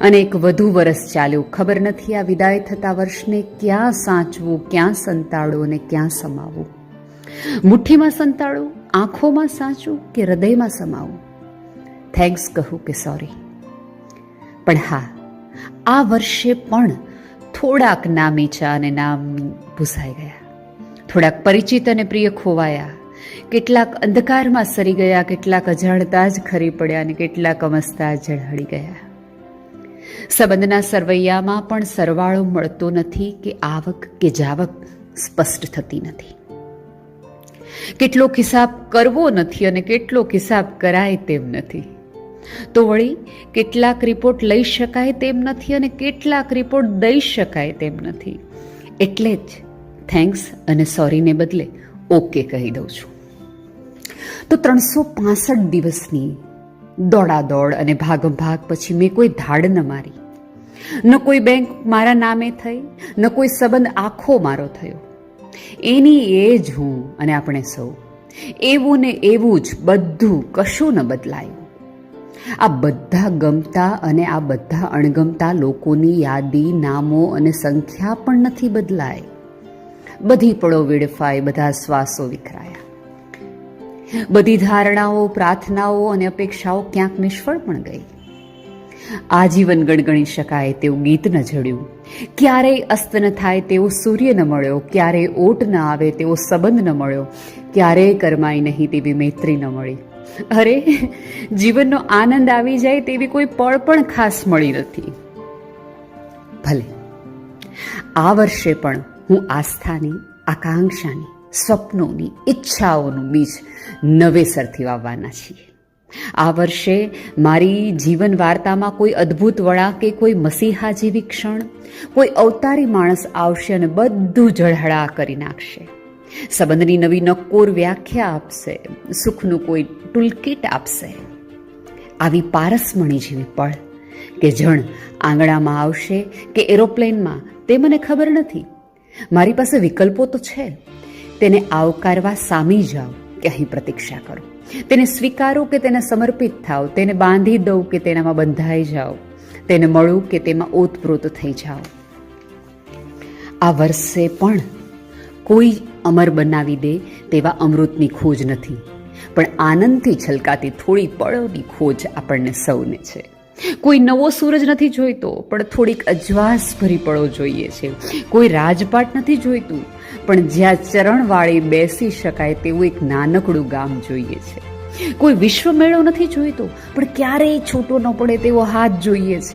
અને એક વધુ વરસ ચાલ્યું. ખબર નથી આ વિદાય થતા વર્ષને ક્યાં સાચવું, ક્યાં સંતાડવું અને ક્યાં સમાવવું. મુઠ્ઠીમાં સંતાડવું, આંખોમાં સાચવું કે હૃદયમાં સમાવવું. થેન્ક્સ કહું કે સોરી. પણ હા, આ વર્ષે પણ થોડાક નામીચા અને નામ ભૂસાઈ ગયા. થોડાક પરિચિત અને પ્રિય ખોવાયા. કેટલાક અંધકારમાં સરી ગયા, કેટલાક અજાણતા જ ખરી પડ્યા અને કેટલાક અમસ્તા ઝળહળી ગયા. સંબંધના સરવૈયામાં પણ સરવાળો મળતો નથી કે આવક કે જાવક સ્પષ્ટ થતી નથી. કેટલો હિસાબ કરવો નથી અને કેટલો હિસાબ કરાય તેમ નથી. તો વળી કેટલાક રિપોર્ટ લઈ શકાય તેમ નથી અને કેટલાક રિપોર્ટ દઈ શકાય તેમ નથી. એટલે જ થેન્ક્સ અને સોરીને બદલે ઓકે કહી દઉં છું. તો 365 દિવસની દોડાદોડ અને ભાગમભાગ પછી મેં કોઈ ધાડ ન મારી. ન કોઈ બેંક મારા નામે થઈ, ન કોઈ સંબંધ આખો મારો થયો. એની એ જ હું અને આપણે સૌ. એવું ને એવું જ બધું, કશું ન બદલાયું. આ બધા ગમતા અને આ બધા અણગમતા લોકોની યાદી, નામો અને સંખ્યા પણ નથી બદલાય. બધી પળો વેડફાઈ, બધા શ્વાસો વિખરાયા. બધી ધારણાઓ, પ્રાર્થનાઓ અને અપેક્ષાઓ ક્યાંક નિષ્ફળ પણ ગઈ. આજીવન ગણગણી શકાય તેવું ગીત ન જડ્યું, ક્યારેય અસ્ત ન થાય તેવો સૂર્ય ન મળ્યો, ક્યારેય ઓટ ન આવે તેવો સંબંધ ન મળ્યો, ક્યારેય કરમાઈ નહીં તેવી મૈત્રી ન મળી. અરે, જીવનનો આનંદ આવી જાય તેવી કોઈ પળ પણ ખાસ મળી નથી. ભલે આ વર્ષે પણ હું આસ્થાની, આકાંક્ષાની, સ્વપ્નોની, ઈચ્છાઓનું બીજ નવેસરથી વાવવાના છીએ. આ વર્ષે મારી જીવન વાર્તામાં કોઈ અદ્ભુત વળાંક કે કોઈ મસીહા જેવી ક્ષણ, કોઈ અવતારી માણસ આવશે અને બધું ઝળહળા કરી નાખશે. સંબંધની નવી નક્કોર વ્યાખ્યા આપશે, સુખનું કોઈ ટૂલકીટ આપશે. આવી પારસમણી જેવી પળ કે જણ આંગણામાં આવશે કે એરોપ્લેનમાં તે મને ખબર નથી. મારી પાસે વિકલ્પો તો છે. તેને આવકારવા સામી જાઓ કે અહીં પ્રતીક્ષા કરો. તેને સ્વીકારો કે તેને સમર્પિત થાવ. તેને બાંધી દઉં કે તેનામાં બંધાઈ જાઓ. તેને મળું કે તેમાં ઓતપ્રોત થઈ જાઓ. આ વર્ષે પણ કોઈ અમર બનાવી દે તેવા અમૃતની ખોજ નથી, પણ આનંદથી છલકાતી થોડી પળોની ખોજ આપણને સૌને છે. કોઈ નવો સૂરજ નથી જોઈતો, પણ થોડીક અજવાસ ભરી પળો જોઈએ છે. કોઈ રાજપાટ નથી જોઈતું, પણ જ્યાં ચરણવાળી બેસી શકાય તેવું એક નાનકડું ગામ જોઈએ છે. કોઈ વિશ્વ મેળો નથી જોઈતો, પણ ક્યારેય છૂટો ન પડે તેવો હાથ જોઈએ છે.